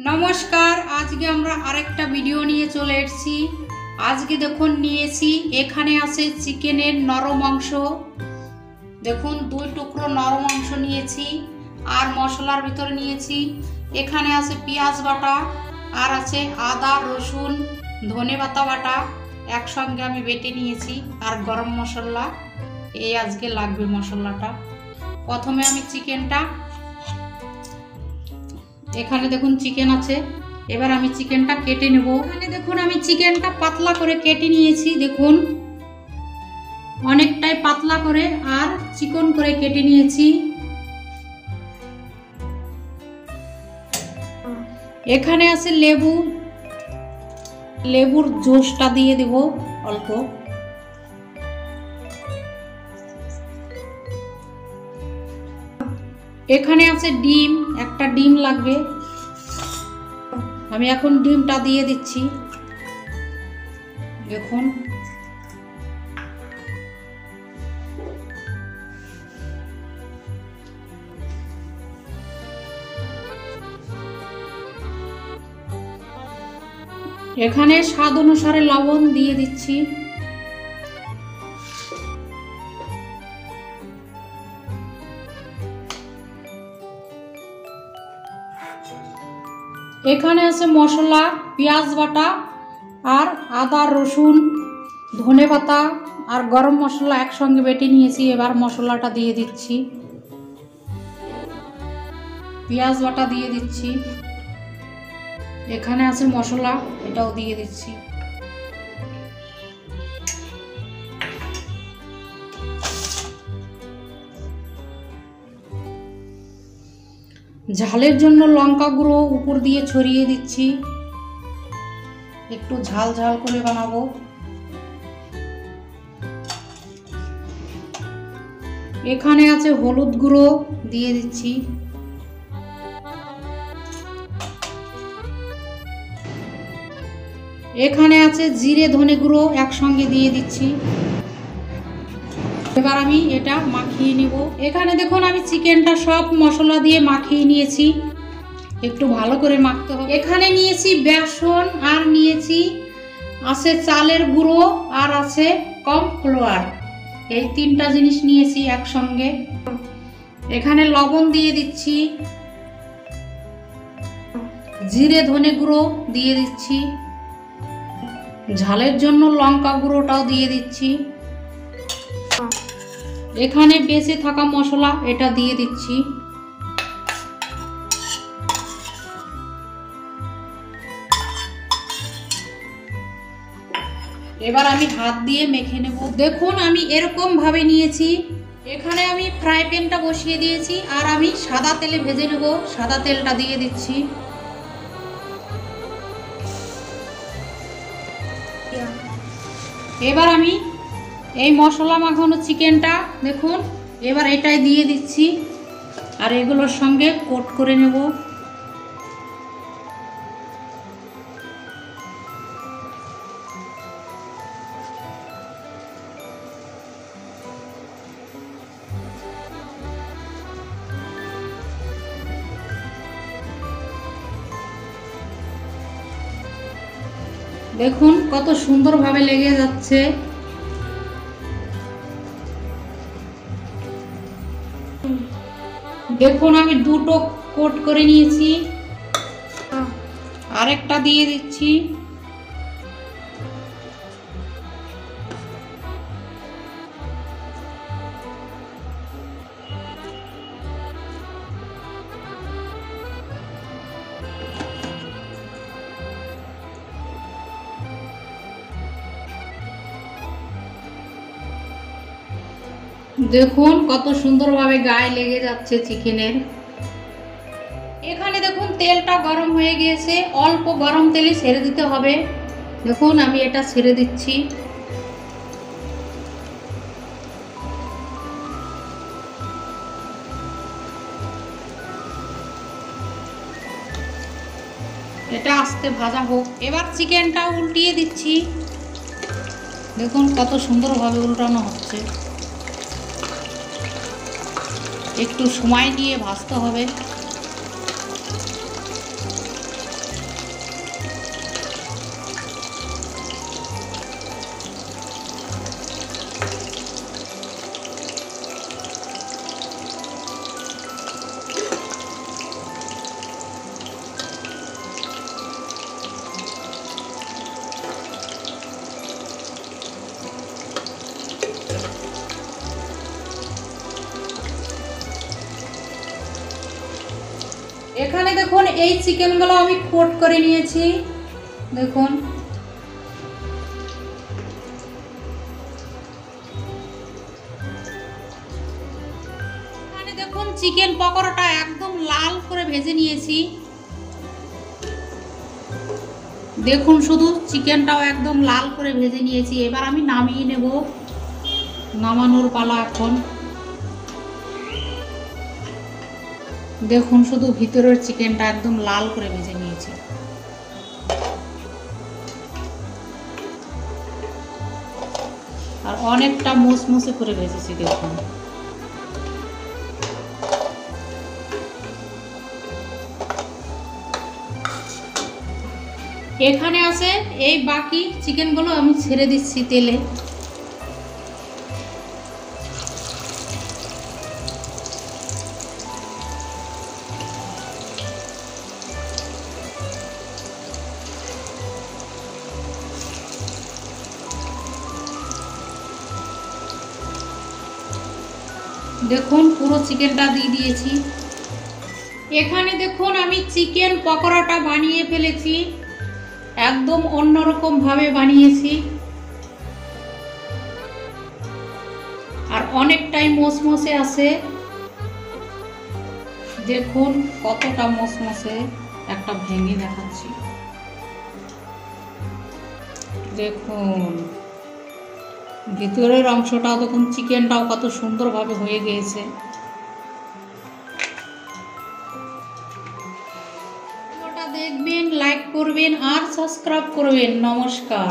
নমস্কার, আজকে আমরা আরেকটা ভিডিও নিয়ে চলে এসেছি। আজকে দেখুন নিয়েছি, এখানে আছে চিকেনের নরম অংশ। দেখুন 2 টুকরো নরম অংশ নিয়েছি আর মশলার ভিতরে নিয়েছি। এখানে আছে পেঁয়াজ বাটা আর আছে আদা রসুন ধনে পাতা বাটা একসঙ্গে আমি বেটে নিয়েছি আর গরম মশলা। এই আজকে লাগবে মশলাটা। প্রথমে আমি চিকেনটা, এখানে দেখুন চিকেন আছে, এবার আমি চিকেনটা কেটে নেব। এখানে দেখুন আমি চিকেনটা পাতলা করে কেটে নিয়েছি, দেখুন অনেকটাই পাতলা করে আর চিকন করে কেটে নিয়েছি। এখানে আছে লেবু, লেবুর জুসটা দিয়ে দেব অল্প। এখানে আছে ডিম, একটা ডিম লাগবে, আমি এখন ডিমটা দিয়ে দিচ্ছি। দেখুন এখানে স্বাদ অনুসারে লবণ দিয়ে দিচ্ছি। এখানে আছে মশলা, পেঁয়াজ বাটা আর আদা রসুন ধনে পাতা আর গরম মশলা একসঙ্গে বেটে নিয়েছি। এবার মশলাটা দিয়ে দিচ্ছি, পেঁয়াজ বাটা দিয়ে দিচ্ছি। এখানে আছে মশলা, এটাও দিয়ে দিচ্ছি। ঝালের জন্য লঙ্কা গুঁড়ো উপর দিয়ে ছড়িয়ে দিচ্ছি, একটু ঝাল ঝাল করে বানাবো। এখানে আছে হলুদ গুঁড়ো দিয়ে দিচ্ছি। এখানে আছে জিরে ধনে গুঁড়ো একসঙ্গে দিয়ে দিচ্ছি। এবার আমি এটা মাখিয়ে নিব। এখানে দেখুন আমি চিকেনটা সব মশলা দিয়ে মাখিয়ে নিয়েছি, একটু ভালো করে মাখতে হবে। এখানে নিয়েছি বেসন আর নিয়েছি আছে চালের গুঁড়ো আর আছে কর্নফ্লাওয়ার, এই 3টা জিনিস নিয়েছি একসঙ্গে। এখানে লবণ দিয়ে দিচ্ছি, জিরে ধনে গুঁড়ো দিয়ে দিচ্ছি, ঝালের জন্য লঙ্কা গুঁড়োটাও দিয়ে দিচ্ছি। এখানে বেঁচে থাকা মশলা এটা দিয়ে দিচ্ছি। এবার আমি হাত দিয়ে মেখে নেব। দেখুন আমি এরকম ভাবে নিয়েছি। এখানে আমি ফ্রাই প্যানটা বসিয়ে দিয়েছি আর আমি সাদা তেলে ভেজে নেব। সাদা তেলটা দিয়ে দিচ্ছি। এবার আমি এই মশলা মাখানো চিকেনটা দেখুন এবার এটাই দিয়ে দিচ্ছি আর এগুলোর সঙ্গে কোট করে নেব। দেখুন কত সুন্দরভাবে লেগে যাচ্ছে। দেখুন আমি 2টো কোট করে নিয়েছি, আরেকটা দিয়ে দিচ্ছি। দেখুন কত সুন্দরভাবে গায়ে লেগে যাচ্ছে চিকেনের। এখানে দেখুন তেলটা গরম হয়ে গিয়েছে, অল্প গরম তেলে ছেড়ে দিতে হবে। দেখুন আমি এটা ছেড়ে দিচ্ছি। এটা আস্তে ভাজা হোক। এবার চিকেনটা উল্টিয়ে দিচ্ছি। দেখুন কত সুন্দরভাবে উল্টানো হচ্ছে। একটু সময় নিয়ে ভাজতে হবে। দেখুন এই চিকেনগুলো আমি কোট করে নিয়েছি। দেখুন এখানে দেখুন চিকেন পকোড়াটা একদম লাল করে ভেজে নিয়েছি। দেখুন শুধু চিকেনটাও একদম লাল করে ভেজে নিয়েছি। এবার আমি নামিয়ে নেব, নামানোর পালা এখন। দেখুন শুধু ভিতরের চিকেনটা একদম লাল করে ভেজে নিয়েছি। আর অনেকটা মুসমুসে করে ভেজেছি। দেখুন এখানে আছে এই বাকি চিকেনগুলো আমি ছেড়ে দিচ্ছি তেলে। দেখুন পুরো চিকেনটা দিয়ে দিয়েছি। এখানে দেখুন আমি চিকেন পকোড়াটা বানিয়ে ফেলেছি, একদম অন্যরকম ভাবে বানিয়েছি। আর অনেকটাই মসমসে আছে। দেখুন কতটা মসমসে, একটা ভেঙে দেখাচ্ছি। দেখুন ভিতরের অংশটাও দেখুন, চিকেনটাও কত সুন্দরভাবে হয়ে গিয়েছে। ভিডিওটা দেখবেন, লাইক করবেন আর সাবস্ক্রাইব করবেন। নমস্কার।